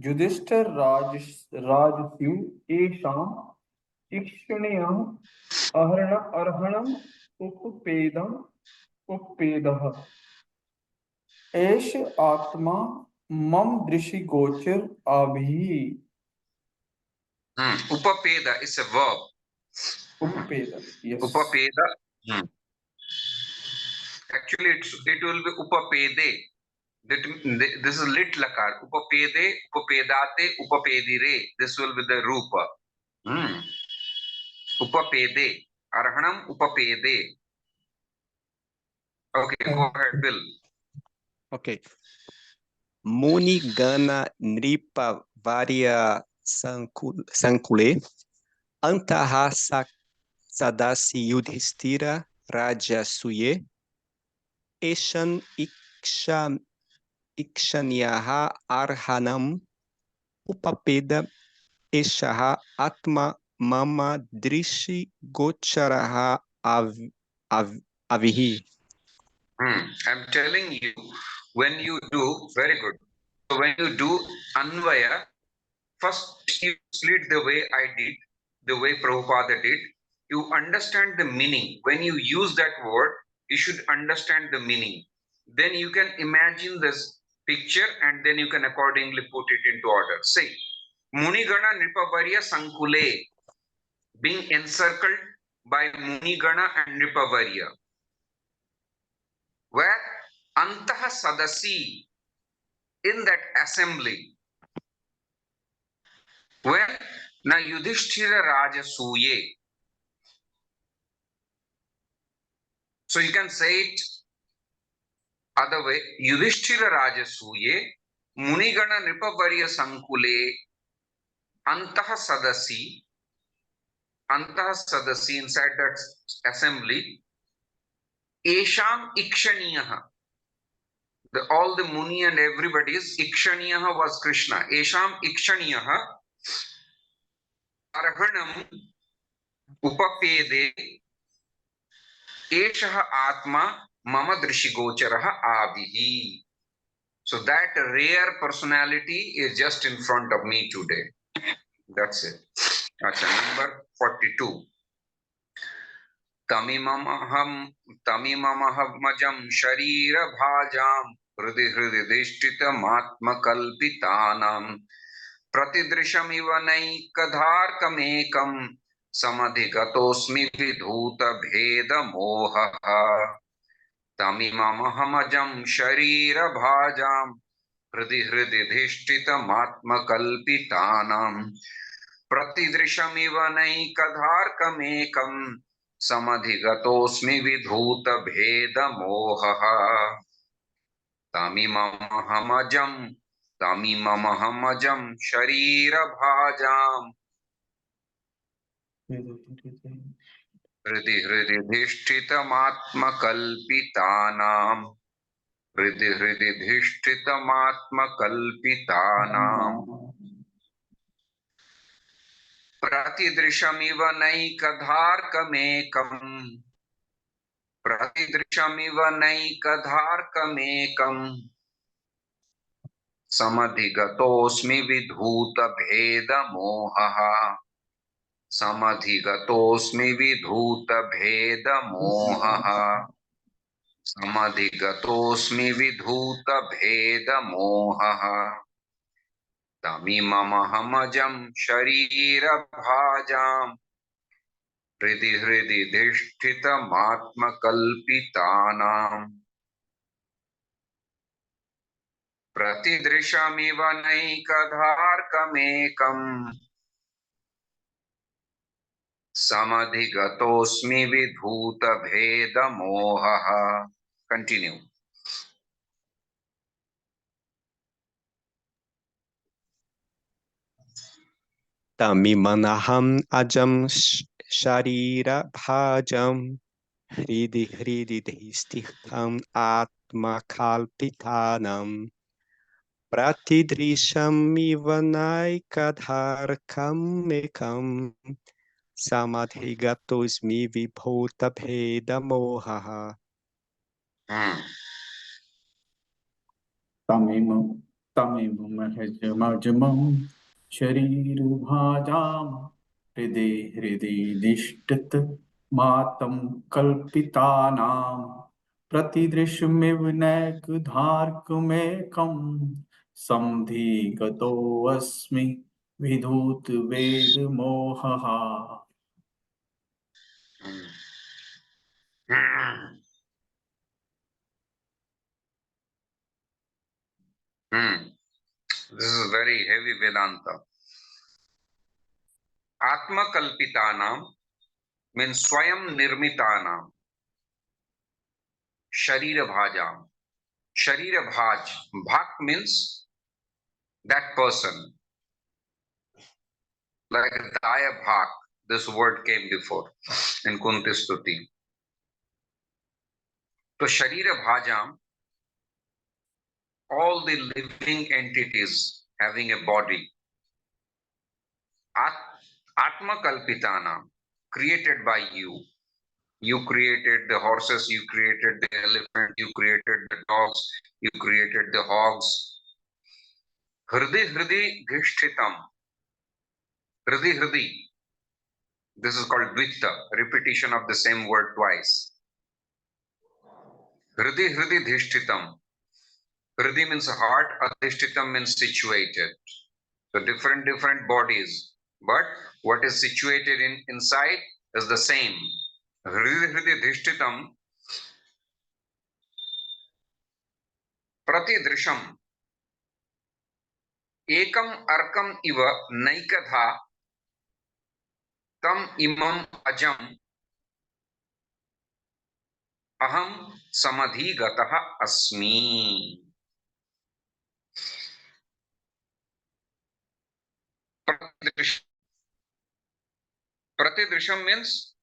युधिष्ठिर राजस्यु येषाम् इक्षुणियः अर्हणम् उपपेदः एष आत्मा मम दृष्टिगोचर आभिः. Upapeda is a verb. Upapeda, yes. Upapeda. Actually, it will be upapede. This is lit lakar. Upapede, upapedate, upapedire. This will be the rupa. Upapede. Arhanam upapede. Okay, go ahead, Bill. Okay. Munigana Nripa Varya Sankule Antaha Sadasi Yudhishthira Raja Suye Eshan Ikshanyaha Arhanam Upapeda Eshaha Atma Mama Drishi Gocharaha Avihi. I'm telling you, when you do, very good. So when you do Anvaya, first you split the way I did, the way Prabhupada did. You understand the meaning. When you use that word, you should understand the meaning. Then you can imagine this picture and then you can accordingly put it into order. Say, Munigana Nipavarya Sankule, being encircled by Munigana and Nipavarya, where Antah Sadasi, in that assembly, when na Yudhishthira Raja Suye. So you can say it other way. Yudhishthira Raja Suye, Munigana Nipavarya Sankule, Antah Sadasi, inside that assembly, Esham Ikshaniyaha. All the Muni and everybody is Ikshaniyaha was Krishna. Esham Ikshaniyaha Arhanam Upapede Eshaha Atma Mama Drishigocaraha Avihi. So that rare personality is just in front of me today. That's it. Number 42. Tamimamaham majam sharira bhajam hridhi dishtita matma kalpitanam pratidrisham ivanaikkadharkamekam samadhigatosmi vidhuta bheda moha. Tamimamaham sharira bhajam hridhi dishtita matma kalpitanam pratidrisham ivanaikkadharkamekam samadhigatosmi vidhuta bheda moha. Tamimamaham sharira bhajam hridhi dhishthitamatma kalpitanam hridhi dhishthitamatma kalpitanam. प्रतिदृशमिव नैकधार्कमेकम् प्रतिदृशमिव नैकधार्कमेकम् समधिगतोऽस्मि विधूतभेदमोहः समधिगतोऽस्मि विधूतभेदमोहः समधिगतोऽस्मि विधूतभेदमोहः तमिममहमजं शरीरभाजाम् हृदि हृदि धिष्ठितमात्मकल्पितानाम् प्रतिदृशमिव नैकधार्कमेकम् समधिगतोऽस्मि विधूतभेदमोहः. Continue. तमिमनहम् अजं शरीरभाजं हृदि हृदि धिष्ठितम् आत्मकल्पितानाम् प्रतिदृशमिव नैकधार्कमेकम् समधिगतोऽस्मि विभूतभेदमोहः. तमिममहमजमं शरीरभाजां हृदि हृदि दिष्टत मातं कल्पितानां प्रतिदृशमिव नैकधार्कमेकं समधिगतोऽस्मि विधूतभेदमोहः. This is very heavy Vedanta. Atma Kalpitanam means Swayam Nirmitanam. Sharira Bhajam. Sharira Bhaj. Bhak means that person. Like Daya Bhak. This word came before in Kunti Stuti. So Sharira Bhajam, all the living entities having a body. Atma Kalpitanam, created by you. You created the horses, you created the elephant, you created the dogs, you created the hogs. Hridi Hridi Ghishtitam. Hridi Hridi. This is called Dvita, repetition of the same word twice. Hridi Hridi Dhishtitam. Hridi means heart, Adhishtitam means situated. So different bodies. But what is situated inside is the same. Hridi Hridi Dhishtitam. Pratidrisham. Ekam arkam iva naikadha tam imam ajam aham samadhigataha asmi. Pratidrisham means,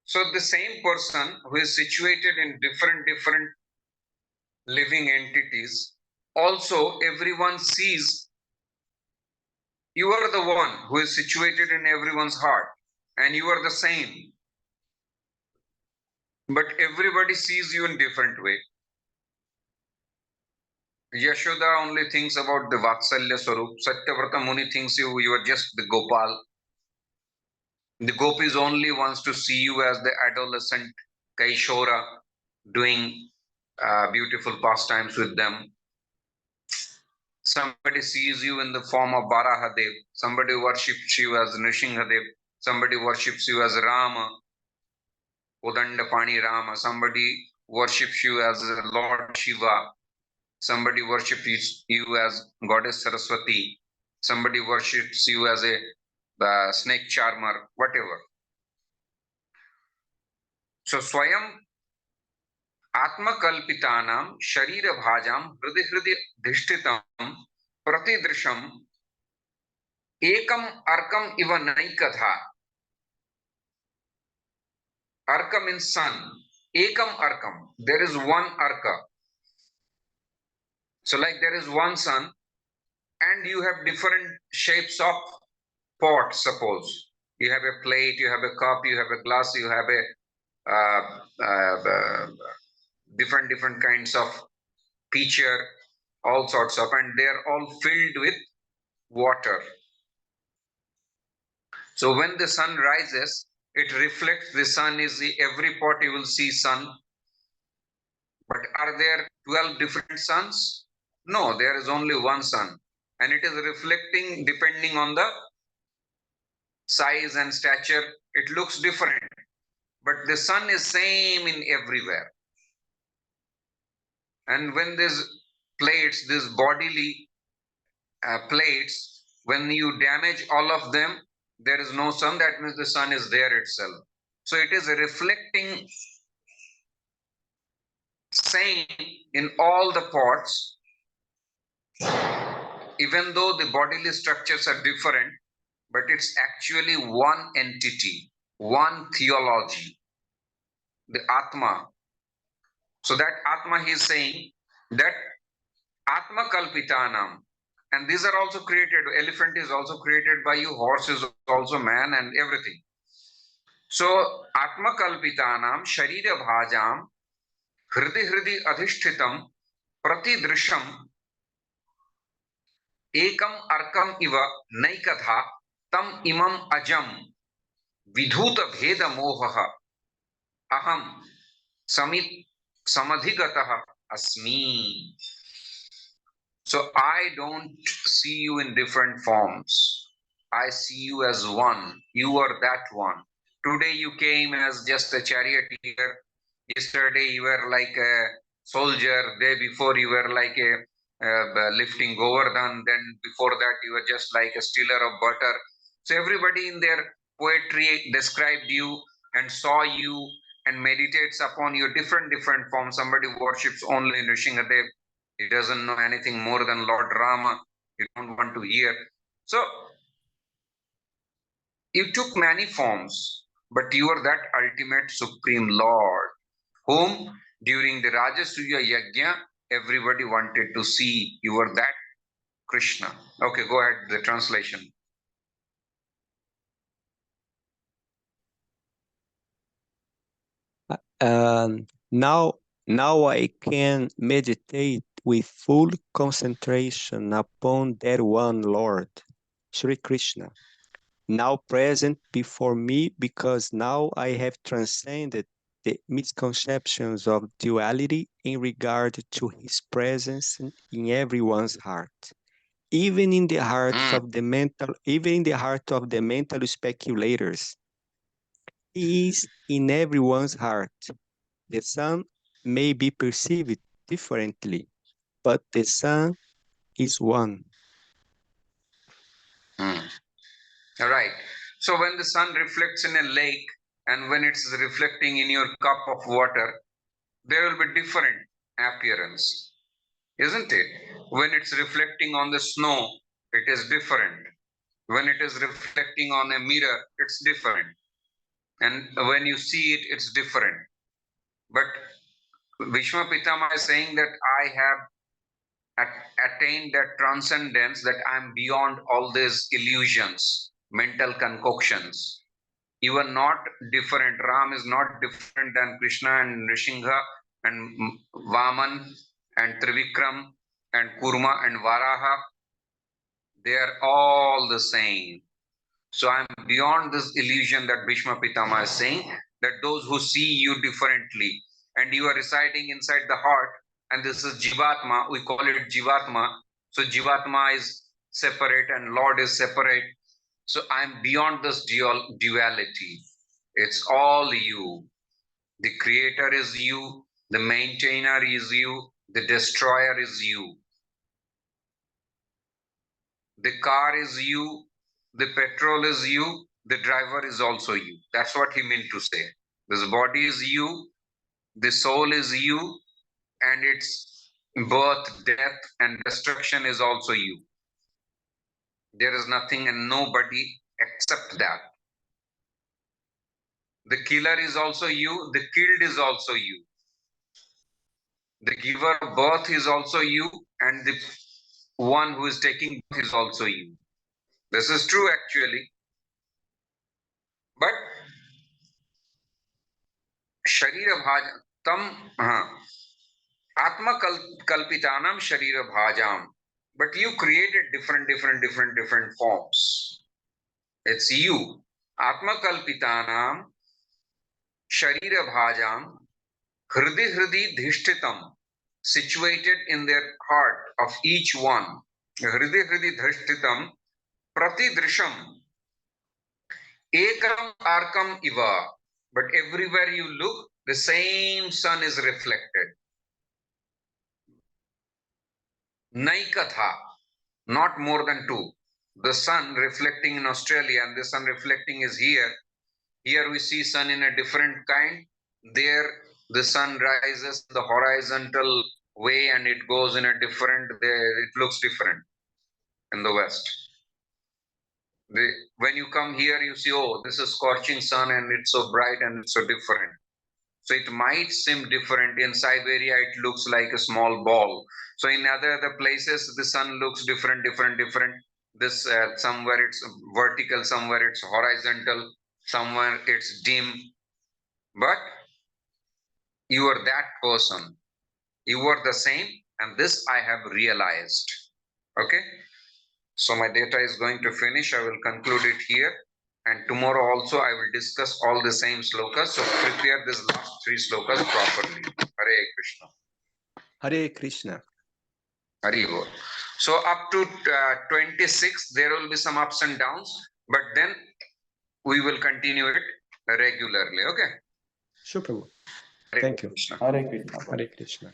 so the same person who is situated in different living entities, also everyone sees you are the one who is situated in everyone's heart and you are the same. But everybody sees you in different way. Yashoda only thinks about the Vatsalya Swarup. Satyavrata Muni thinks you are just the Gopal. The gopis only wants to see you as the adolescent Kaishora doing beautiful pastimes with them. Somebody sees you in the form of Barahadev. Somebody worships you as Nrsimhadev. Somebody worships you as Rama, Udandapani Rama. Somebody worships you as Lord Shiva. Somebody worships you as Goddess Saraswati. Somebody worships you as a snake charmer, whatever. So Swayam Atma Kalpitanam Sharira Bhajam Hridi Hridi Dhishtitam Pratidrisham Ekam Arkam Iva Naikadha. Arka means sun. Ekam Arkam. There is one Arka. So like there is one sun, and you have different shapes of pot. Suppose you have a plate, you have a cup, you have a glass, you have a different kinds of pitcher, all sorts of, and they are all filled with water. So when the sun rises, it reflects. The sun is every pot you will see sun. But are there 12 different suns? No, there is only one sun, and it is reflecting depending on the size and stature. It looks different, but the sun is same in everywhere. And when these plates, these bodily plates, when you damage all of them, there is no sun. That means the sun is there itself. So it is reflecting same in all the pots, even though the bodily structures are different, but it's actually one entity, one theology, the Atma. So that Atma, he is saying that Atma Kalpitanam, and these are also created. Elephant is also created by you, horse is also man, and everything. So Atma Kalpitanam Sharira Bhajam Hridi Adhishtitam Pratidrisham Ekam Arkam Iva Naikatha Tam Imam Ajam Vidhuta Bheda Mohaha Aham Samadhigataha Asmi. So I don't see you in different forms. I see you as one. You are that one. Today you came as just a charioteer. Yesterday you were like a soldier. Day before you were like a lifting Govardhan. Then before that you were just like a stealer of butter. So everybody in their poetry described you and saw you and meditates upon your different forms. Somebody worships only Nrisinghadev. He doesn't know anything more than Lord Rama. He don't want to hear. So you took many forms, but you are that ultimate supreme Lord, whom during the Rajasuya Yajna, everybody wanted to see. You are that Krishna. Okay, go ahead, the translation. Now I can meditate with full concentration upon that one Lord, Sri Krishna, now present before me, because now I have transcended the misconceptions of duality in regard to his presence in everyone's heart, even in the hearts of the mental speculators. He is in everyone's heart. The sun may be perceived differently, but the sun is one. All right. So when the sun reflects in a lake and when it's reflecting in your cup of water, there will be different appearance, isn't it? When it's reflecting on the snow, it is different. When it is reflecting on a mirror, it's different. And when you see it, it's different. But Bhishma Pitama is saying that I have attained that transcendence, that I'm beyond all these illusions, mental concoctions. You are not different. Ram is not different than Krishna and Nrsimha and Vaman and Trivikram and Kurma and Varaha. They are all the same. So I'm beyond this illusion that Bhishma Pitama is saying, that those who see you differently and you are residing inside the heart, and this is Jivatma, we call it Jivatma. So Jivatma is separate and Lord is separate. So I'm beyond this duality. It's all you. The creator is you, the maintainer is you, the destroyer is you. The car is you, the petrol is you, the driver is also you. That's what he meant to say. This body is you, the soul is you, and its birth, death, and destruction is also you. There is nothing and nobody except that. The killer is also you, the killed is also you. The giver of birth is also you, and the one who is taking birth is also you. This is true actually. But Sharira Bhaja Tam Atma Kalpitanam Sharira Bhajam. But you created different forms. It's you. Atma Kalpitanam Sharira Bhajam Hridi Dhishtitam, situated in their heart of each one. Hridi Dhishtitam Pratidrisham Ekam Arkam Iva. But everywhere you look, the same sun is reflected. Naikatha, not more than two. The sun reflecting in Australia and the sun reflecting is here. Here we see sun in a different kind. There the sun rises the horizontal way and it goes in a different, it looks different in the west. When you come here, you see, oh, this is scorching sun and it's so bright and it's so different. So it might seem different. In Siberia, it looks like a small ball. So in other places, the sun looks different. This somewhere it's vertical, somewhere it's horizontal, somewhere it's dim. But you are that person. You are the same, and this I have realized. Okay? So my data is going to finish. I will conclude it here. And tomorrow also I will discuss all the same slokas. So prepare this last 3 slokas properly. Hare Krishna. Hare Krishna. Hare Bol. So up to 26, there will be some ups and downs, but then we will continue it regularly. Okay? Sure, Prabhu. Hare Thank you. Krishna. Hare Krishna. Hare Krishna.